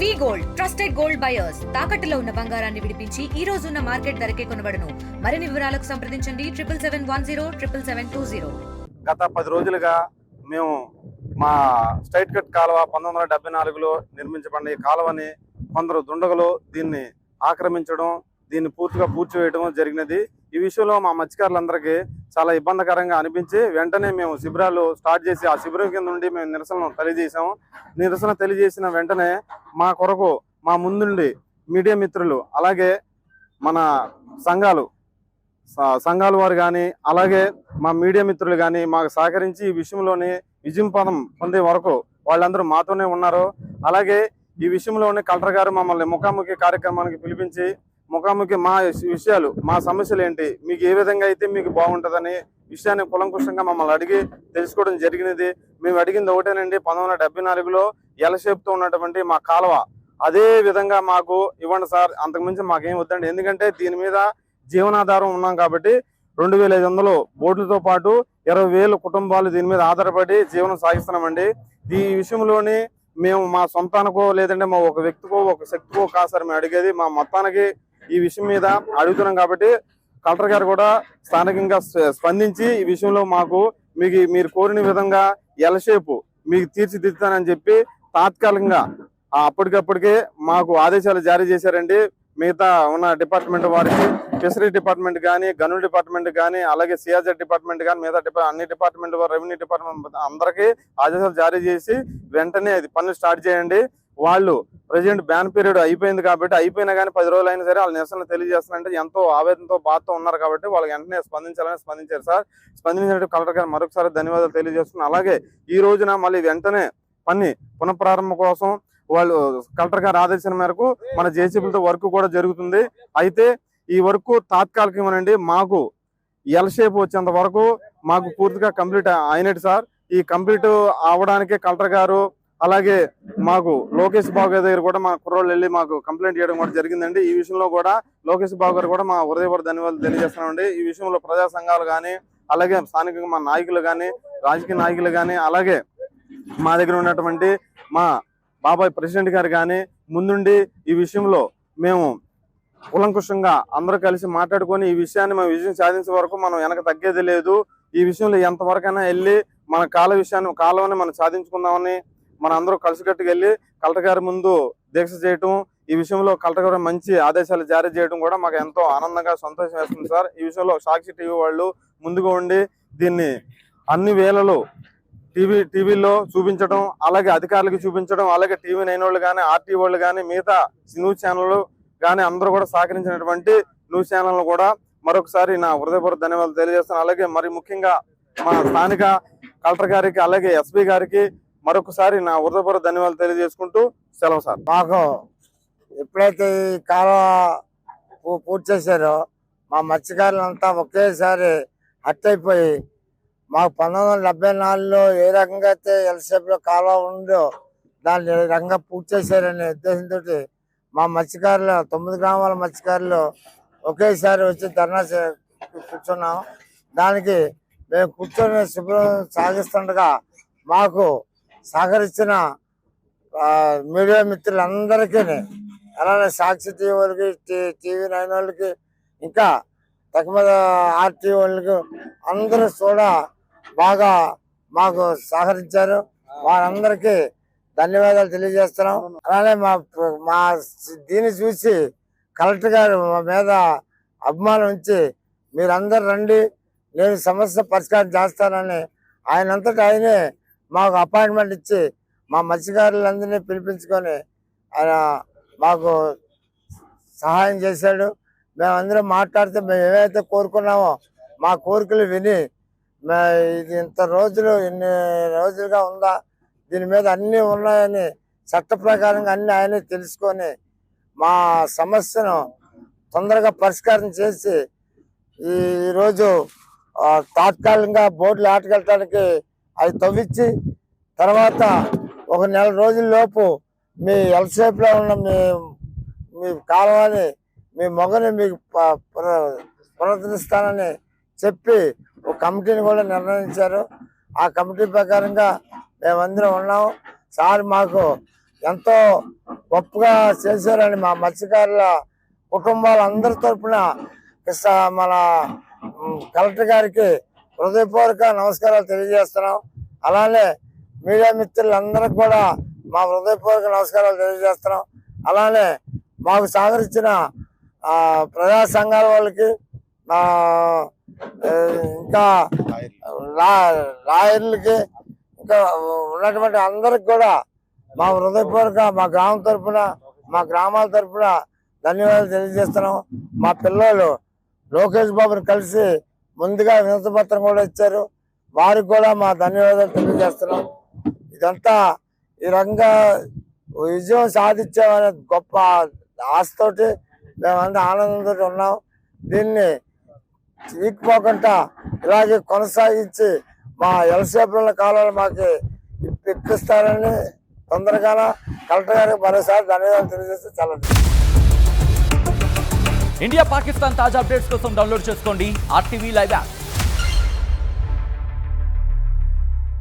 వి gold trusted gold buyers తాకట్టులో ఉన్న బంగారాన్ని విడిపించి ఈ రోజు ఉన్న మార్కెట్ ధరకే కొనబడును. మరిన్ని వివరాలకు సంప్రదించండి 7771077720. గత 10 రోజులుగా మేము మా స్ట్రైట్ కట్ కాలువ 1974లో నిర్మించబడిన ఈ కాలువని కొందరు దుండగులు దీన్ని ఆక్రమించడం, దీన్ని పూర్తిగా పూడ్చివేయడం జరిగినది. ఈ విషయంలో మా మత్స్యకారులందరికీ చాలా ఇబ్బందికరంగా అనిపించి వెంటనే మేము శిబిరాలు స్టార్ట్ చేసి ఆ శిబిరం కింద నుండి మేము నిరసన తెలియజేసిన వెంటనే మా కొరకు మా ముందుండి మీడియా మిత్రులు, అలాగే మన సంఘాల వారు కానీ, అలాగే మా మీడియా మిత్రులు కానీ మాకు సహకరించి ఈ విషయంలోని విజయం పదం పొందే వరకు వాళ్ళందరూ మాతోనే ఉన్నారు. అలాగే ఈ విషయంలోనే కలెక్టర్ గారు మమ్మల్ని ముఖాముఖి కార్యక్రమానికి పిలిపించి ముఖాముఖి మా విషయాలు, మా సమస్యలు ఏంటి, మీకు ఏ విధంగా అయితే మీకు బాగుంటుందని విషయాన్ని కులంకుషంగా మమ్మల్ని అడిగి తెలుసుకోవడం జరిగినది. మేము అడిగింది ఒకటేనండి, 1974లో ఎల్ షేప్తో ఉన్నటువంటి మా కాలువ అదే విధంగా మాకు ఇవ్వండి సార్, అంతకుమించి మాకేం వద్దండి. ఎందుకంటే దీని మీద జీవనాధారం ఉన్నాం కాబట్టి 2500 బోట్లతో పాటు 20,000 కుటుంబాలు దీని మీద ఆధారపడి జీవనం సాగిస్తున్నామండి. ఈ విషయంలోని మేము మా సొంతానికో లేదంటే మా ఒక వ్యక్తికో ఒక శక్తికో కాదు సార్ మేము అడిగేది, మా మొత్తానికి ఈ విషయం మీద అడుగుతున్నాం. కాబట్టి కలెక్టర్ గారు కూడా స్థానికంగా స్పందించి ఈ విషయంలో మాకు మీరు కోరిన విధంగా ఎల్ షేప్ మీకు తీర్చిదిద్దుతానని చెప్పి తాత్కాలికంగా అప్పటికప్పటికే మాకు ఆదేశాలు జారీ చేశారండి. మిగతా ఉన్న డిపార్ట్మెంట్ వారికి, ఫిషరీ డిపార్ట్మెంట్ కానీ, గనుల డిపార్ట్మెంట్ కానీ, అలాగే సిఆర్జెడ్ డిపార్ట్మెంట్ కానీ, మిగతా అన్ని డిపార్ట్మెంట్ వారు, రెవెన్యూ డిపార్ట్మెంట్ అందరికీ ఆదేశాలు జారీ చేసి వెంటనే అది పనులు స్టార్ట్ చేయండి. వాళ్ళు ప్రెసిడెంట్ బ్యాన్ పీరియడ్ అయిపోయింది కాబట్టి, అయిపోయినా కానీ 10 రోజులు అయినా సరే వాళ్ళు నిరసన తెలియజేస్తున్నారంటే ఎంతో ఆవేదనతో బాధతో ఉన్నారు కాబట్టి వాళ్ళకి వెంటనే స్పందించారు సార్. స్పందించినట్టు కలెక్టర్ గారు మరొకసారి ధన్యవాదాలు తెలియజేస్తున్నాను. అలాగే ఈ రోజున మళ్ళీ వెంటనే పని పునఃప్రారంభం కోసం వాళ్ళు కలెక్టర్ గారు ఆదేశం మేరకు మన జేసీబీలతో వర్క్ కూడా జరుగుతుంది. అయితే ఈ వర్క్ తాత్కాలికమేనండి, మాకు ఎల్ షేప్ వచ్చేంత వరకు మాకు పూర్తిగా కంప్లీట్ అయినట్టు సార్. ఈ కంప్లీట్ అవడానికి కలెక్టర్ గారు, అలాగే మాకు లోకేష్ బాబు గారి దగ్గర కూడా మా కుర్రోళ్ళు వెళ్ళి మాకు కంప్లైంట్ చేయడం కూడా జరిగిందండి. ఈ విషయంలో కూడా లోకేష్ బాబు గారు కూడా మా హృదయపూర్వక ధన్యవాదాలు తెలియజేస్తున్నామండి. ఈ విషయంలో ప్రజా సంఘాలు కానీ, అలాగే స్థానికంగా మా నాయకులు కానీ, రాజకీయ నాయకులు కానీ, అలాగే మా దగ్గర ఉన్నటువంటి మా బాబాయ్ ప్రెసిడెంట్ గారు కానీ ముందుండి ఈ విషయంలో మేము కులంకుషంగా అందరూ కలిసి మాట్లాడుకొని ఈ విషయాన్ని మేము విజయం సాధించే వరకు మనం వెనక తగ్గేది లేదు. ఈ విషయంలో ఎంతవరకైనా వెళ్ళి మన కాలువని మనం సాధించుకుందామని మన అందరూ కలిసికట్టుకు వెళ్ళి కలెక్టర్ గారి ముందు దీక్ష చేయటం, ఈ విషయంలో కలెక్టర్ గారు మంచి ఆదేశాలు జారీ చేయడం కూడా మాకు ఎంతో ఆనందంగా సంతోషం వేస్తుంది సార్. ఈ విషయంలో సాక్షి టీవీ వాళ్ళు ముందుగా ఉండి దీన్ని అన్ని వేళలు టీవీలో చూపించడం, అలాగే అధికారులకు చూపించడం, అలాగే TV9 వాళ్ళు కానీ, ఆర్టీ వాళ్ళు కానీ, మిగతా న్యూస్ ఛానళ్ళు కానీ అందరూ కూడా సహకరించినటువంటి న్యూస్ ఛానల్ కూడా మరొకసారి నా హృదయపూర్వక ధన్యవాదాలు తెలియజేస్తాను. అలాగే మరి ముఖ్యంగా మా స్థానిక కలెక్టర్ గారికి, అలాగే ఎస్పీ గారికి మరొకసారి నా హృదయపూర్వక ధన్యవాదాలు తెలియజేసుకుంటూ సెలవు సార్. మాకు ఎప్పుడైతే ఈ కాలువ పూర్తి చేశారో మా మత్స్యకారులంతా ఒకేసారి హట్ అయిపోయి, మాకు 1974లో ఏ రకంగా అయితే ఎల్సేపులో కాలువ ఉందో దాన్ని ఏ రకంగా పూర్తి చేశారనే ఉద్దేశంతో మా మత్స్యకారులు 9 గ్రామాల మత్స్యకారులు ఒకేసారి వచ్చి ధర్నా కూర్చున్నాం. దానికి మేము కూర్చొని శుభ్రం సాగిస్తుండగా మాకు సహకరించిన మీడియా మిత్రులందరికీ, అలానే సాక్షి టీవీ వాళ్ళకి, TV9 వాళ్ళకి, ఇంకా తక్కువ ఆర్టీ వాళ్ళకి అందరూ కూడా బాగా మాకు సహకరించారు. వారందరికీ ధన్యవాదాలు తెలియజేస్తున్నాం. అలానే మా దీన్ని చూసి కలెక్టర్ గారు మా మీద అభిమానం ఉంచి మీరందరూ రండి, నేను సమస్య పరిష్కారం చేస్తానని ఆయనంతటా ఆయనే మాకు అపాయింట్మెంట్ ఇచ్చి మా మత్స్యకారులందరినీ పిలిపించుకొని ఆయన మాకు సహాయం చేశాడు. మేమందరం మాట్లాడితే మేము ఏవైతే కోరుకున్నామో మా కోరికలు విని, ఇది ఇన్ని రోజులుగా ఉందా, దీని మీద అన్నీ ఉన్నాయని చట్ట ప్రకారంగా అన్ని ఆయనే తెలుసుకొని మా సమస్యను తొందరగా పరిష్కారం చేసి ఈరోజు తాత్కాలికంగా బోట్లు ఆటకెళ్ళటానికి అది తవ్వించి, తర్వాత 1 నెల రోజుల లోపు మీ ఎల్సేపులో ఉన్న మీ కాలువని, మీ మొగని మీకు పునరుద్ధరిస్తానని చెప్పి ఒక కమిటీని కూడా నిర్ణయించారు. ఆ కమిటీ ప్రకారంగా మేమందరం ఉన్నాము. సార్ మాకు ఎంతో గొప్పగా చేశారని మా మత్స్యకారుల కుటుంబాలందరి తరపున మన కలెక్టర్ గారికి హృదయపూర్వక నమస్కారాలు తెలియజేస్తున్నాం. అలానే మీడియా మిత్రులందరికీ కూడా మా హృదయపూర్వక నమస్కారాలు తెలియజేస్తున్నాం. అలానే మాకు సహకరించిన ప్రజా సంఘాల వాళ్ళకి ఇంకా లాయర్లకి ఇంకా ఉన్నటువంటి అందరికి కూడా మా హృదయపూర్వక మా గ్రామం తరఫున మా గ్రామాల తరఫున ధన్యవాదాలు తెలియజేస్తున్నాం. మా పిల్లలు లోకేష్ బాబుని కలిసి ముందుగా వినతి పత్రం కూడా ఇచ్చారు, వారికి కూడా మా ధన్యవాదాలు తెలియజేస్తున్నాం. ఇదంతా ఈ రకంగా విజయం సాధించామనే గొప్ప ఆశతోటి మేమంతా ఆనందంతో ఉన్నాం. దీన్ని చీకిపోకుండా ఇలాగే కొనసాగించి మా ఎల్సేపుల కాలాలు మాకు ఇప్పిస్తారని తొందరగా కలెక్టర్ గారికి మరోసారి ధన్యవాదాలు తెలియజేస్తే చాలా. ఇండియా పాకిస్తాన్ తాజా అప్డేట్స్ కోసం డౌన్లోడ్ చేసుకోండి RTV లైవ్ యాప్.